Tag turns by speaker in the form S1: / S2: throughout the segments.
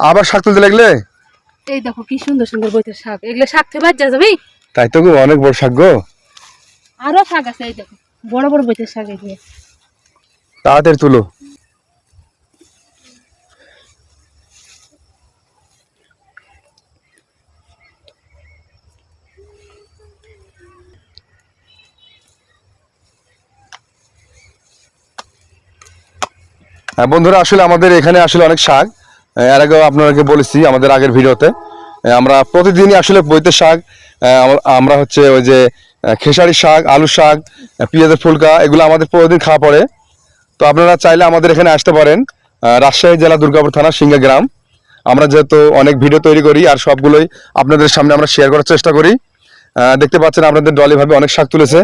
S1: আবার শাক তুলতে লাগলে?
S2: এই দেখো কি সুন্দর সুন্দর বইতের শাক, এগুলো শাক থেকে বাদ যাবে।
S1: তাই তো গো, অনেক বড় শাক গো।
S2: আরো শাক আছে, এই দেখো বড় বড় বইতের শাক এগুলো।
S1: তাড়াতাড়ি তুলো। হ্যাঁ বন্ধুরা, আসলে আমাদের এখানে আসলে অনেক শাক, এর আগেও আপনাদেরকে বলেছি আমাদের আগের ভিডিওতে। আমরা প্রতিদিনই আসলে বইতের শাক, আমরা হচ্ছে ওই যে খেসারি শাক, আলু শাক, পেঁয়াজের ফুলকা, এগুলো আমাদের প্রতিদিন খাওয়া পড়ে। তো আপনারা চাইলে আমাদের এখানে আসতে পারেন, রাজশাহী জেলা দুর্গাপুর থানা সিংহা গ্রাম। আমরা যেহেতু অনেক ভিডিও তৈরি করি আর সবগুলোই আপনাদের সামনে আমরা শেয়ার করার চেষ্টা করি। দেখতে পাচ্ছেন আপনাদের ডলি ভাবে অনেক শাক তুলেছে,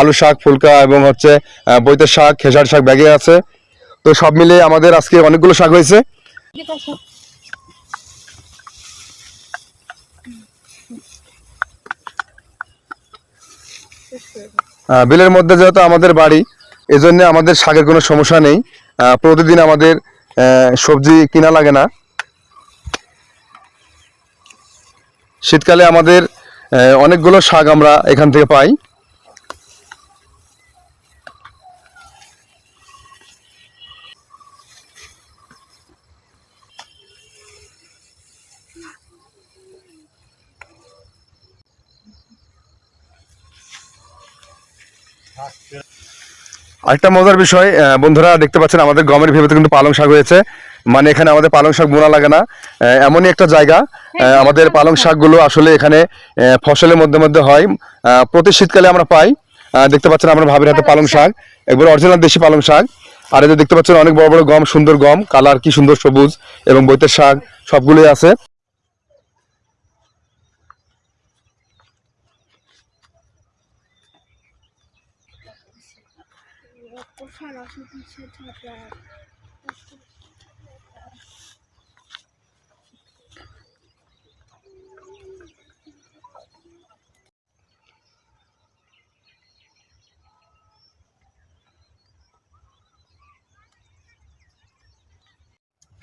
S1: আলু শাক, ফুলকা এবং হচ্ছে বইতের শাক, খেসারি শাক ব্যাগে আছে। তো সব মিলে আমাদের আজকে অনেকগুলো শাক হয়েছে। বিলের মধ্যে যেহেতু আমাদের বাড়ি, এজন্য আমাদের শাকের কোনো সমস্যা নেই। প্রতিদিন আমাদের সবজি কিনা লাগে না। শীতকালে আমাদের অনেকগুলো শাক আমরা এখান থেকে পাই। আরেকটা মজার বিষয় বন্ধুরা, দেখতে পাচ্ছেন আমাদের গমের ভেতরে কিন্তু পালং শাক হয়েছে। মানে এখানে আমাদের পালং শাক বোনা লাগে না, এমনই একটা জায়গা। আমাদের পালং শাকগুলো আসলে এখানে ফসলের মধ্যে মধ্যে হয়, প্রতি শীতকালে আমরা পাই। দেখতে পাচ্ছেন আমরা ভাবির হাতে পালং শাক, একবার অরিজিনাল দেশি পালং শাক। আর এই যে দেখতে পাচ্ছেন অনেক বড় বড় গম, সুন্দর গম, কালার কি সুন্দর সবুজ, এবং বৈতের শাক সবগুলোই আছে।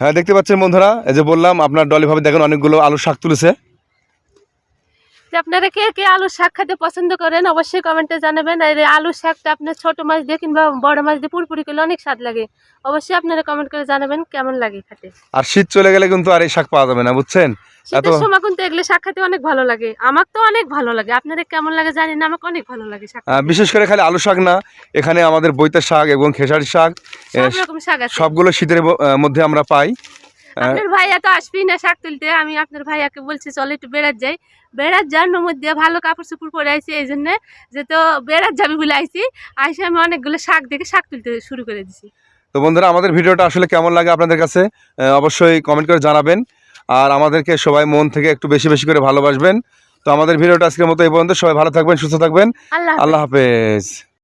S1: হ্যাঁ দেখতে পাচ্ছেন বন্ধুরা, এই যে বললাম আপনার ডলি ভাবে দেখেন অনেকগুলো আলু শাক তুলেছে।
S2: আপনারা কে কে আলু শাক খেতে পছন্দ করেন অবশ্যই কমেন্টে জানাবেন। আর এই আলু শাকটা আপনার ছোট মাছ দিয়ে কিংবা বড় মাছ দিয়ে পুরপুরি করলে অনেক স্বাদ লাগে। অবশ্যই আপনারা কমেন্ট করে জানাবেন কেমন লাগে খেতে।
S1: আর শীত চলে গেলে কিন্তু আর এই শাক পাওয়া যাবে না, বুঝছেন?
S2: শীতের সময় কিন্তু এগুলো শাক খেতে অনেক ভালো লাগে, আমার তো অনেক ভালো লাগে। আপনাদের কেমন লাগে জানি না, আমাকে অনেক ভালো লাগে শাক।
S1: বিশেষ করে খালি আলু শাক না, এখানে আমাদের বৈতের শাক এবং খেসারি শাক,
S2: সব রকম শাক আছে,
S1: সবগুলো শীতের মধ্যে আমরা পাই।
S2: আপনার ভাইয়া তো আসবেই না শাক তুলতে, আমি আপনার ভাইয়াকে বলছি চলো একটু বেড়াত যাই। বেড়াত যাওয়ার মধ্যে ভালো কাপড় চোপড় পরে আইছি, এই জন্য যে তো বেড়াত যাবি বলে আইছি। আইসে আমি অনেকগুলো শাক দেখে শাক তুলতে শুরু করে দিছি।
S1: তো বন্ধুরা, আমাদের ভিডিওটা আসলে কেমন লাগে আপনাদের কাছে অবশ্যই কমেন্ট করে জানাবেন। আর আমাদেরকে সবাই মন থেকে একটু বেশি বেশি করে ভালোবাসবেন। তো আমাদের ভিডিওটা আজকের মতো এই পর্যন্ত। সবাই ভালো থাকবেন, সুস্থ থাকবেন।
S2: আল্লাহ
S1: হাফেজ।